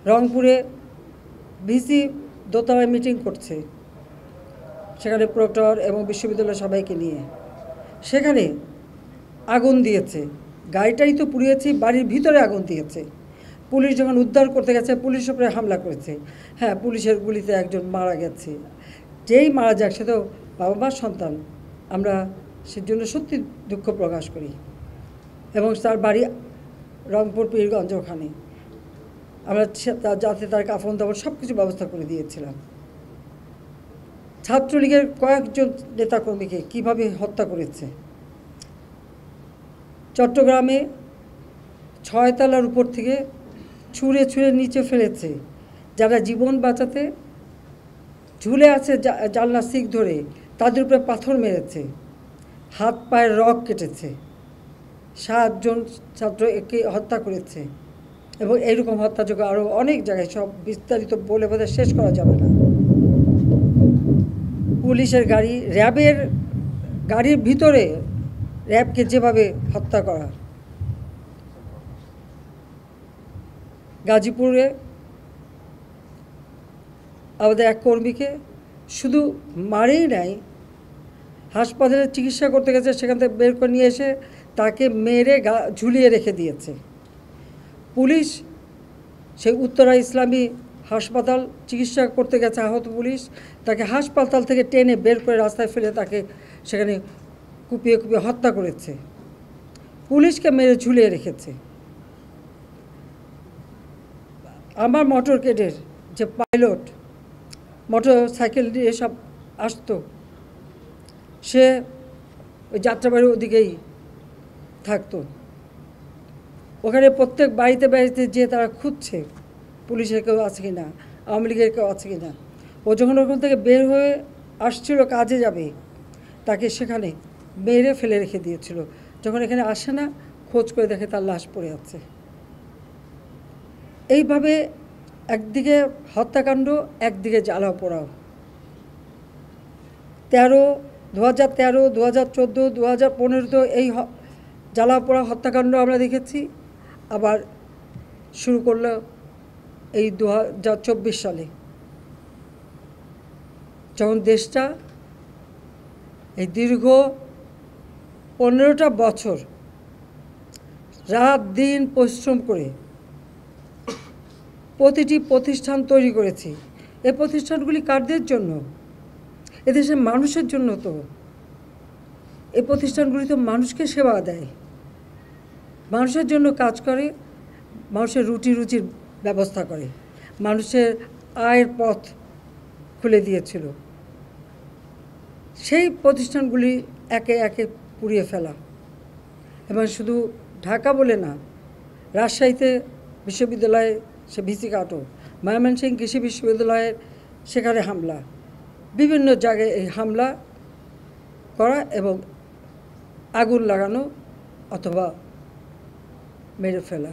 রংপুরে ভিসি দোতলায় মিটিং করছে, সেখানে প্রক্টর এবং বিশ্ববিদ্যালয়ের সবাইকে নিয়ে, সেখানে আগুন দিয়েছে। গাড়িটাই তো পুড়িয়েছে, বাড়ির ভিতরে আগুন দিয়েছে। পুলিশ যখন উদ্ধার করতে গেছে পুলিশের উপরে হামলা করেছে। হ্যাঁ, পুলিশের গুলিতে একজন মারা গেছে। যেই মারা যাক, সে তো বাবা মার সন্তান। আমরা সেজন্য সত্যি দুঃখ প্রকাশ করি। এবং তার বাড়ি রংপুর পীরগঞ্জ, ওখানে আমরা যাতে তার কাফন দাফন সব কিছু ব্যবস্থা করে দিয়েছিলাম। ছাত্রলীগের কয়েকজন নেতাকর্মীকে কীভাবে হত্যা করেছে। চট্টগ্রামে 6 তলার উপর থেকে ছুঁড়ে ছুঁড়ে নিচে ফেলেছে। যারা জীবন বাঁচাতে ঝুলে আছে জানলা শিক ধরে, তাদের উপরে পাথর মেরেছে, হাত পায়ের রগ কেটেছে, 7 জন ছাত্রকে হত্যা করেছে। এবং এইরকম হত্যাযোগ্য আরও অনেক জায়গায়, সব বিস্তারিত বলে বোধহয় শেষ করা যাবে না। পুলিশের গাড়ি, র্যাবের গাড়ির ভিতরে র্যাবকে যেভাবে হত্যা করা। গাজীপুরে আমাদের এক কর্মীকে শুধু মারেই নাই, হাসপাতালে চিকিৎসা করতে গেছে, সেখান থেকে বের করে নিয়ে এসে তাকে মেরে ঝুলিয়ে রেখে দিয়েছে। পুলিশ সেই উত্তরা ইসলামী হাসপাতাল চিকিৎসা করতে গেছে আহত পুলিশ, তাকে হাসপাতাল থেকে টেনে বের করে রাস্তায় ফেলে তাকে সেখানে কুপিয়ে কুপিয়ে হত্যা করেছে। পুলিশকে মেরে ঝুলিয়ে রেখেছে। আমার মোটর কেডের যে পাইলট, মোটর সাইকেল দিয়ে সব আসতো, সে ওই যাত্রাবাড়ির ওদিকেই থাকতো। ওখানে প্রত্যেক বাড়িতে বাড়িতে যেয়ে তারা খুঁজছে পুলিশের কেউ আছে কি না, আওয়ামী লীগের কেউ আছে কি না। ও যখন ওখান থেকে বের হয়ে আসছিল কাজে যাবে, তাকে সেখানে মেরে ফেলে রেখে দিয়েছিল। যখন এখানে আসে না, খোঁজ করে দেখে তার লাশ পড়ে আছে। এইভাবে একদিকে হত্যাকাণ্ড, একদিকে জ্বালাও পোড়াও। 2013, 2014, 2015 এই জ্বালাও পোড়া হত্যাকাণ্ড আমরা দেখেছি। আবার শুরু করলো এই 2024 সালে, যখন দেশটা এই দীর্ঘ 15টা বছর রাত দিন পরিশ্রম করে প্রতিটি প্রতিষ্ঠান তৈরি করেছি। এই প্রতিষ্ঠানগুলি কাদের জন্য? এদেশের মানুষের জন্য। তো এই প্রতিষ্ঠানগুলি তো মানুষকে সেবা দেয়, মানুষের জন্য কাজ করে, মানুষের রুজির ব্যবস্থা করে, মানুষের আয়ের পথ খুলে দিয়েছিল। সেই প্রতিষ্ঠানগুলি একে একে পুড়িয়ে ফেলা। এবং শুধু ঢাকা বলে না, রাজশাহীতে বিশ্ববিদ্যালয়ে সে ভিসি কাটো, ময়মনসিংহ কৃষি বিশ্ববিদ্যালয়ের সেখানে হামলা, বিভিন্ন জায়গায় এই হামলা করা এবং আগুন লাগানো অথবা মেরে ফেলা।